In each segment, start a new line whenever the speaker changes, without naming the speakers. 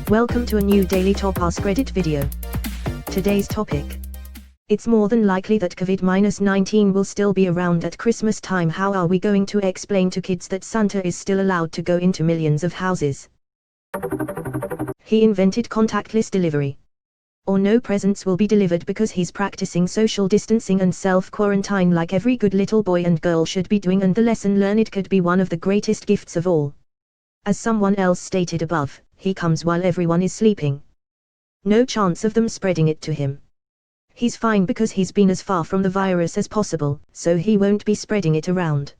Welcome to a new Daily Top Askreddit video. Today's topic. It's more than likely that COVID-19 will still be around at Christmas time. How are we going to explain to kids that Santa is still allowed to go into millions of houses? He invented contactless delivery. Or no presents will be delivered because he's practicing social distancing and self-quarantine like every good little boy and girl should be doing, and the lesson learned could be one of the greatest gifts of all. As someone else stated above, he comes while everyone is sleeping. No chance of them spreading it to him. He's fine because he's been as far from the virus as possible, so he won't be spreading it around.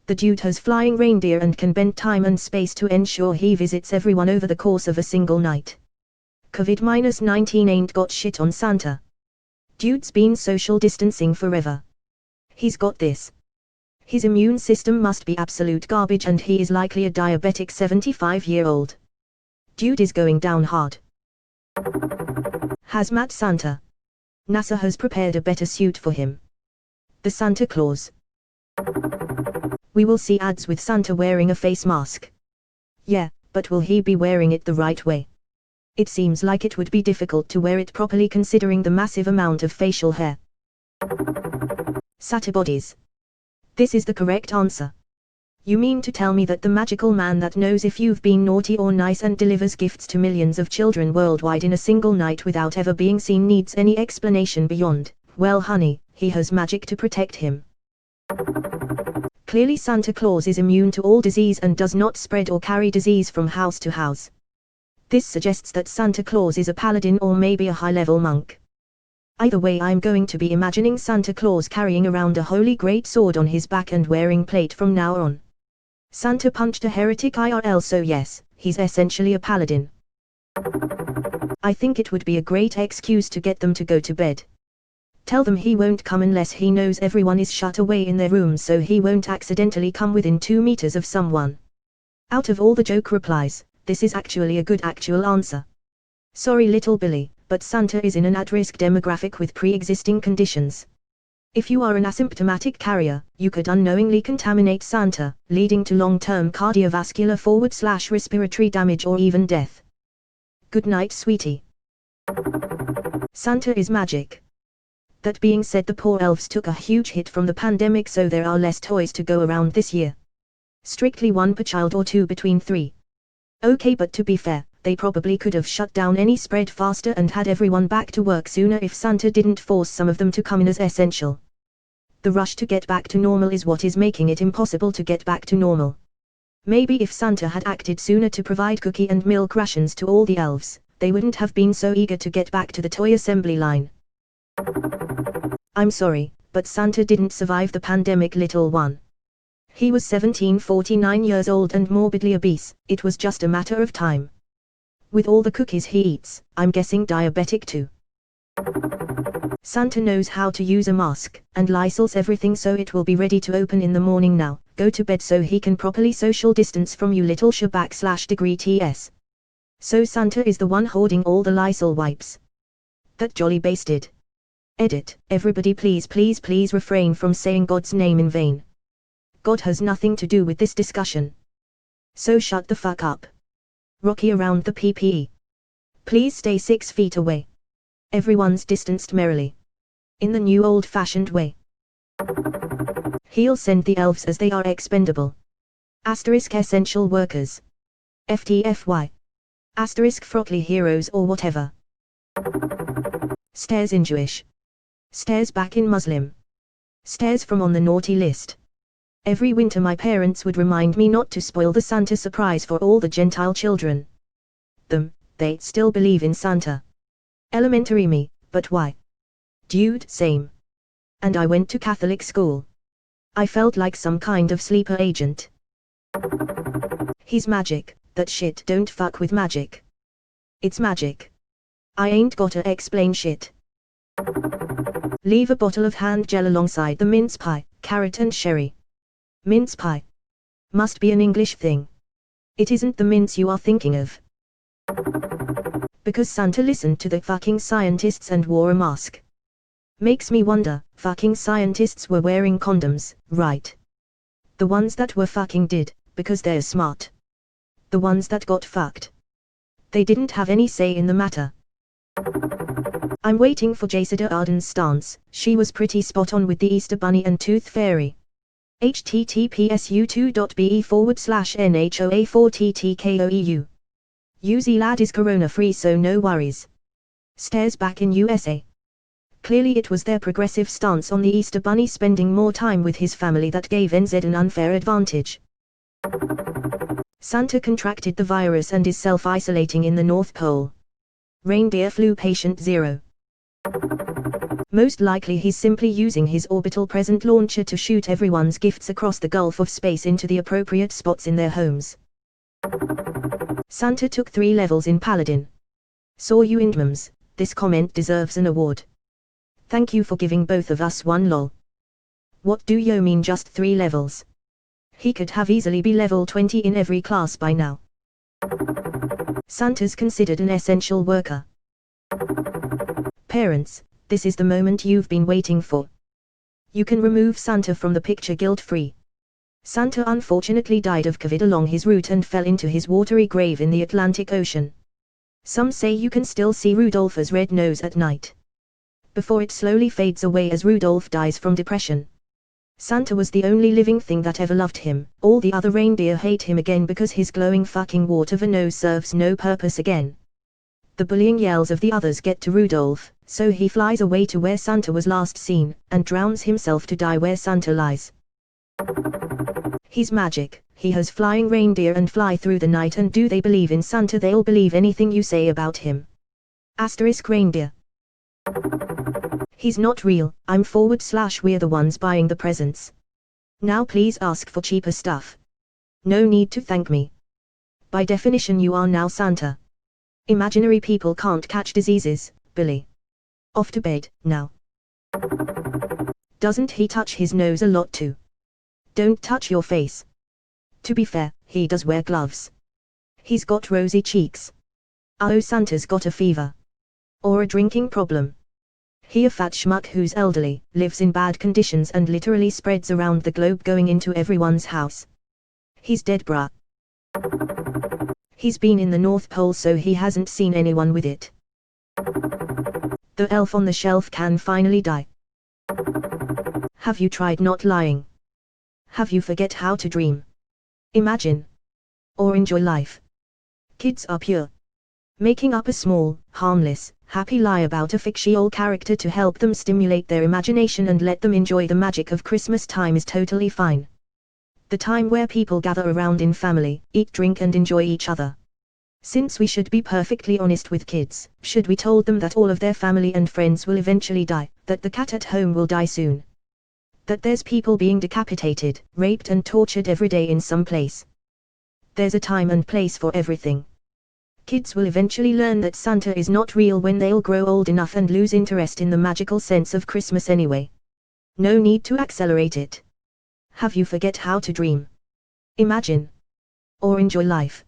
The dude has flying reindeer and can bend time and space to ensure he visits everyone over the course of a single night. COVID-19 ain't got shit on Santa. Dude's been social distancing forever. He's got this. His immune system must be absolute garbage and he is likely a diabetic 75-year-old. Dude is going down hard. Hazmat Santa. NASA has prepared a better suit for him. The Santa Claus. We will see ads with Santa wearing a face mask. Yeah, but will he be wearing it the right way? It seems like it would be difficult to wear it properly considering the massive amount of facial hair. Santa bodies. This is the correct answer. You mean to tell me that the magical man that knows if you've been naughty or nice and delivers gifts to millions of children worldwide in a single night without ever being seen needs any explanation beyond, well honey, he has magic to protect him. Clearly Santa Claus is immune to all disease and does not spread or carry disease from house to house. This suggests that Santa Claus is a paladin or maybe a high-level monk. Either way, I'm going to be imagining Santa Claus carrying around a holy great sword on his back and wearing plate from now on. Santa punched a heretic IRL, so yes, he's essentially a paladin. I think it would be a great excuse to get them to go to bed. Tell them he won't come unless he knows everyone is shut away in their rooms, so he won't accidentally come within 2 meters of someone. Out of all the joke replies, this is actually a good actual answer. Sorry little Billy, but Santa is in an at-risk demographic with pre-existing conditions. If you are an asymptomatic carrier, you could unknowingly contaminate Santa, leading to long-term cardiovascular / respiratory damage or even death. Good night, sweetie. Santa is magic. That being said, the poor elves took a huge hit from the pandemic, so there are less toys to go around this year. Strictly 1 per child or 2 between 3. Okay, but to be fair, they probably could have shut down any spread faster and had everyone back to work sooner if Santa didn't force some of them to come in as essential. The rush to get back to normal is what is making it impossible to get back to normal. Maybe if Santa had acted sooner to provide cookie and milk rations to all the elves, they wouldn't have been so eager to get back to the toy assembly line. I'm sorry, but Santa didn't survive the pandemic, little one. He was 49 years old and morbidly obese. It was just a matter of time. With all the cookies he eats, I'm guessing diabetic too. Santa knows how to use a mask, and Lysol's everything, so it will be ready to open in the morning. Now, go to bed so he can properly social distance from you, little shabak / /TS. So Santa is the one hoarding all the Lysol wipes. That jolly basted. Edit, everybody please refrain from saying God's name in vain. God has nothing to do with this discussion. So shut the fuck up. Rocky around the PPE. Please stay 6 feet away. Everyone's distanced merrily. In the new old-fashioned way. He'll send the elves as they are expendable. Asterisk essential workers. FTFY. Asterisk Frotly heroes or whatever. Stairs in Jewish. Stairs back in Muslim. Stairs from on the naughty list. Every winter my parents would remind me not to spoil the Santa surprise for all the Gentile children. They still believe in Santa. Elementary me, but why? Dude, same. And I went to Catholic school. I felt like some kind of sleeper agent. He's magic, that shit don't fuck with magic. It's magic. I ain't gotta explain shit. Leave a bottle of hand gel alongside the mince pie, carrot and sherry. Mince pie. Must be an English thing. It isn't the mince you are thinking of. Because Santa listened to the fucking scientists and wore a mask. Makes me wonder, fucking scientists were wearing condoms, right? The ones that were fucking did, because they're smart. The ones that got fucked, They didn't have any say in the matter. I'm waiting for Jacinda Ardern's stance. She was pretty spot on with the Easter Bunny and Tooth Fairy. https://NHOA4TTKOEU. UZ lad is corona free, so no worries. Stares back in USA. Clearly it was their progressive stance on the Easter Bunny spending more time with his family that gave NZ an unfair advantage. Santa contracted the virus and is self-isolating in the North Pole. Reindeer flu patient 0. Most likely he's simply using his orbital present launcher to shoot everyone's gifts across the gulf of space into the appropriate spots in their homes. Santa took 3 levels in Paladin. Saw you in DMs. This comment deserves an award. Thank you for giving both of us one lol. What do you mean just 3 levels? He could have easily be level 20 in every class by now. Santa's considered an essential worker. Parents, this is the moment you've been waiting for. You can remove Santa from the picture guilt-free. Santa unfortunately died of COVID along his route and fell into his watery grave in the Atlantic Ocean. Some say you can still see Rudolph's red nose at night, before it slowly fades away as Rudolph dies from depression. Santa was the only living thing that ever loved him. All the other reindeer hate him again because his glowing fucking water nose serves no purpose again. The bullying yells of the others get to Rudolph, so he flies away to where Santa was last seen, and drowns himself to die where Santa lies. He's magic. He has flying reindeer and fly through the night, and do they believe in Santa? They'll believe anything you say about him. Asterisk reindeer. He's not real. I'm/we're the ones buying the presents. Now please ask for cheaper stuff. No need to thank me. By definition you are now Santa. Imaginary people can't catch diseases, Billy. Off to bed, now. Doesn't he touch his nose a lot too? Don't touch your face. To be fair, he does wear gloves. He's got rosy cheeks. Oh, Santa's got a fever. Or a drinking problem. He a fat schmuck who's elderly, lives in bad conditions and literally spreads around the globe going into everyone's house. He's dead bruh. He's been in the North Pole so he hasn't seen anyone with it. The elf on the shelf can finally die. Have you tried not lying? Have you forget how to dream? Imagine. Or enjoy life? Kids are pure. Making up a small, harmless, happy lie about a fictional character to help them stimulate their imagination and let them enjoy the magic of Christmas time is totally fine. The time where people gather around in family, eat, drink and enjoy each other. Since we should be perfectly honest with kids, should we told them that all of their family and friends will eventually die, that the cat at home will die soon, that there's people being decapitated, raped and tortured every day in some place. There's a time and place for everything. Kids will eventually learn that Santa is not real when they'll grow old enough and lose interest in the magical sense of Christmas anyway. No need to accelerate it. Have you forget how to dream? Imagine. Or enjoy life?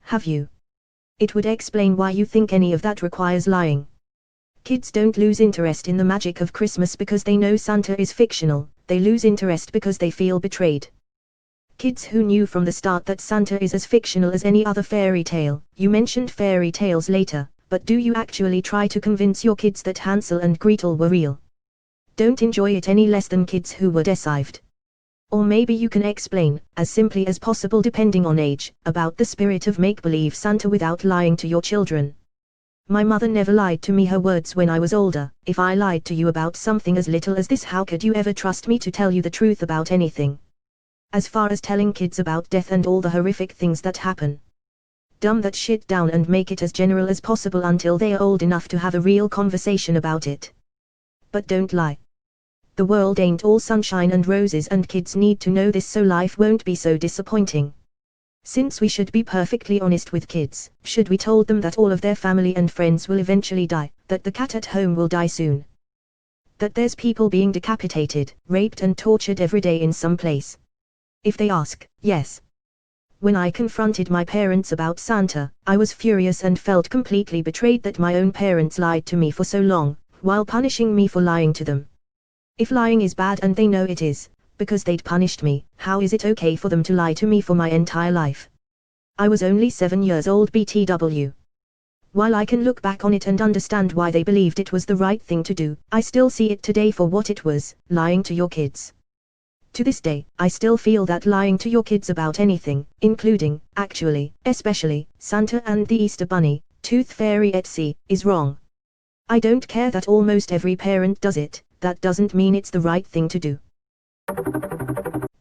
Have you? It would explain why you think any of that requires lying. Kids don't lose interest in the magic of Christmas because they know Santa is fictional, they lose interest because they feel betrayed. Kids who knew from the start that Santa is as fictional as any other fairy tale. You mentioned fairy tales later, but do you actually try to convince your kids that Hansel and Gretel were real? Don't enjoy it any less than kids who were deceived. Or maybe you can explain, as simply as possible depending on age, about the spirit of make-believe Santa without lying to your children. My mother never lied to me, her words when I was older. If I lied to you about something as little as this, how could you ever trust me to tell you the truth about anything? As far as telling kids about death and all the horrific things that happen, dumb that shit down and make it as general as possible until they are old enough to have a real conversation about it. But don't lie. The world ain't all sunshine and roses, and kids need to know this so life won't be so disappointing. Since we should be perfectly honest with kids, should we told them that all of their family and friends will eventually die, that the cat at home will die soon, that there's people being decapitated, raped and tortured every day in some place? If they ask, yes. When I confronted my parents about Santa, I was furious and felt completely betrayed that my own parents lied to me for so long, while punishing me for lying to them. If lying is bad and they know it is, because they'd punished me, how is it okay for them to lie to me for my entire life? I was only 7 years old BTW. While I can look back on it and understand why they believed it was the right thing to do, I still see it today for what it was, lying to your kids. To this day, I still feel that lying to your kids about anything, including, actually, especially, Santa and the Easter Bunny, Tooth Fairy etc., is wrong. I don't care that almost every parent does it, that doesn't mean it's the right thing to do.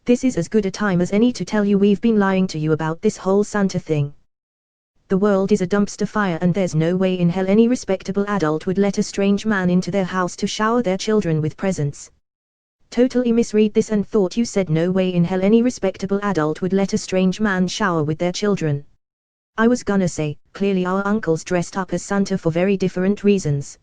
This is as good a time as any to tell you we've been lying to you about this whole Santa thing. The world is a dumpster fire and there's no way in hell any respectable adult would let a strange man into their house to shower their children with presents. Totally misread this and thought you said no way in hell any respectable adult would let a strange man shower with their children. I was gonna say, clearly our uncles dressed up as Santa for very different reasons,